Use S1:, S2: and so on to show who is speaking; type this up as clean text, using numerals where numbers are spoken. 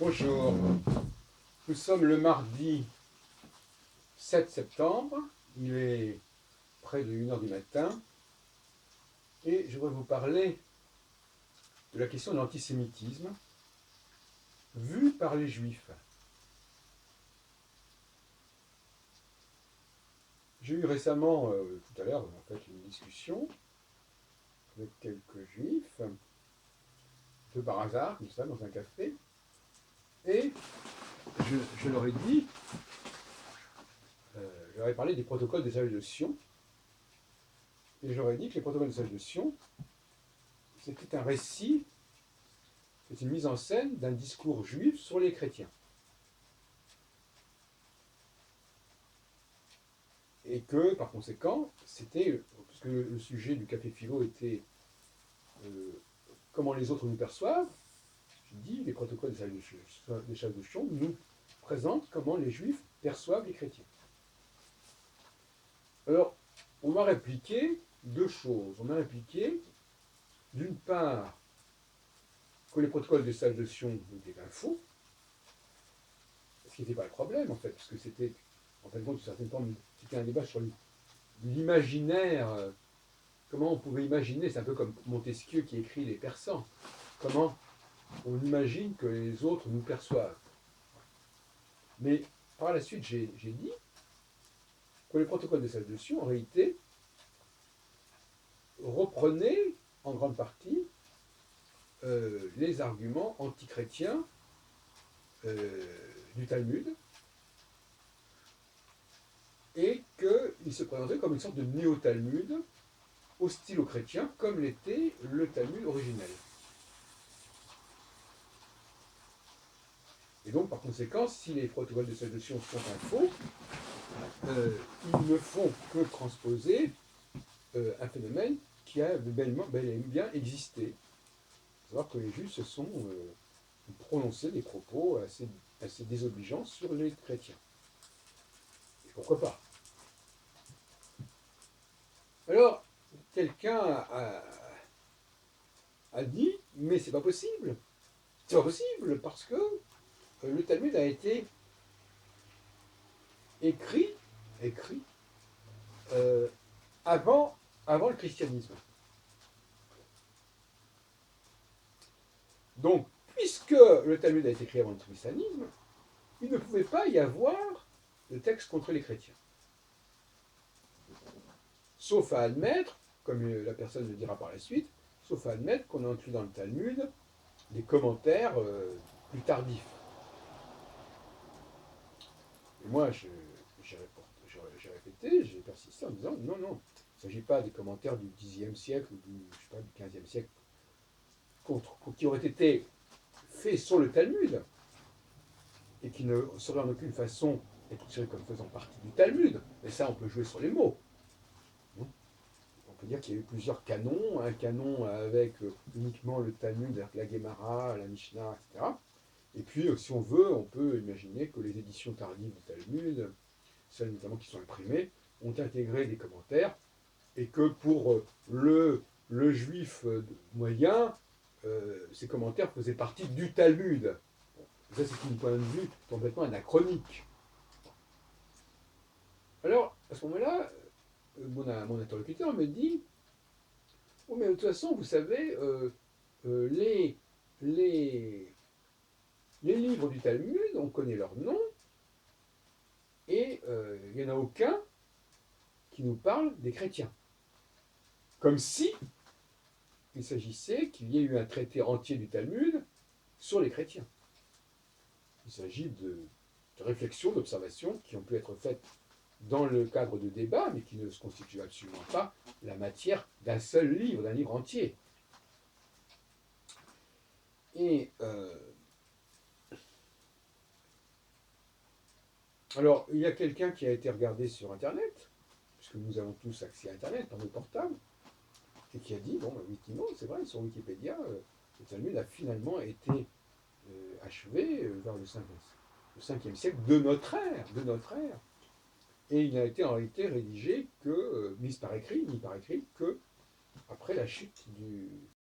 S1: Bonjour, nous sommes le mardi 7 septembre, il est près de 1 heure du matin, et je voudrais vous parler de la question de l'antisémitisme vu par les juifs. J'ai eu récemment, tout à l'heure, en fait, une discussion avec quelques juifs, un peu par hasard, comme ça, dans un café, et je leur ai dit, je leur ai parlé des protocoles des sages de Sion, et je leur ai dit que les protocoles des sages de Sion, c'était un récit, c'est une mise en scène d'un discours juif sur les chrétiens. Et que, par conséquent, c'était, puisque le sujet du café philo était comment les autres nous perçoivent, je dis, les protocoles des chefs de Chion nous présentent comment les juifs perçoivent les chrétiens. Alors, on m'a répliqué deux choses. On m'a répliqué, d'une part, que les protocoles des sages de Sion étaient un faux, ce qui n'était pas le problème, en fait, parce que c'était, en fin de compte, d'une certaine forme, c'était un débat sur l'imaginaire. Comment on pouvait imaginer, c'est un peu comme Montesquieu qui écrit Les Persans, comment on imagine que les autres nous perçoivent. Mais par la suite, j'ai dit que les protocoles de sages de Sion, en réalité, reprenaient en grande partie les arguments antichrétiens du Talmud, et qu'ils se présentaient comme une sorte de néo-Talmud, hostile aux chrétiens, comme l'était le Talmud originel. Et donc, par conséquent, si les protocoles de sages de Sion sont un faux, ils ne font que transposer un phénomène qui a bel et bien existé. Il faut savoir que les Juifs se sont prononcés des propos assez désobligeants sur les chrétiens. Et pourquoi pas? Alors, quelqu'un a dit, mais c'est pas possible. C'est pas possible parce que le Talmud a été écrit euh, avant le christianisme. Donc, puisque le Talmud a été écrit avant le christianisme, il ne pouvait pas y avoir de texte contre les chrétiens. Sauf à admettre, comme la personne le dira par la suite, sauf à admettre qu'on a inclus dans le Talmud des commentaires plus tardifs. Et moi, j'ai répété, j'ai persisté en disant non, non, il ne s'agit pas des commentaires du Xe siècle ou du XVe siècle qui auraient été faits sur le Talmud et qui ne seraient en aucune façon être considérés comme faisant partie du Talmud. Mais ça, on peut jouer sur les mots. On peut dire qu'il y a eu plusieurs canons, un canon avec uniquement le Talmud, avec la Gemara, la Mishnah, etc. Et puis, si on veut, on peut imaginer que les éditions tardives du Talmud, celles notamment qui sont imprimées, ont intégré des commentaires, et que pour le juif moyen, ces commentaires faisaient partie du Talmud. Bon, ça, c'est un point de vue complètement anachronique. Alors, à ce moment-là, mon interlocuteur me dit oh, mais de toute façon, vous savez, les, les, les livres du Talmud, on connaît leurs noms, et il n'y en a aucun qui nous parle des chrétiens. Comme si il s'agissait qu'il y ait eu un traité entier du Talmud sur les chrétiens. Il s'agit de réflexions, d'observations qui ont pu être faites dans le cadre de débats, mais qui ne se constituent absolument pas la matière d'un seul livre, d'un livre entier. Et alors, il y a quelqu'un qui a été regardé sur Internet, puisque nous avons tous accès à Internet par nos portables, et qui a dit, bon, effectivement, c'est vrai, sur Wikipédia, le Talmud a finalement été achevé vers le 5e siècle de notre ère. Et il n'a été en réalité rédigé que, mis par écrit, que après la chute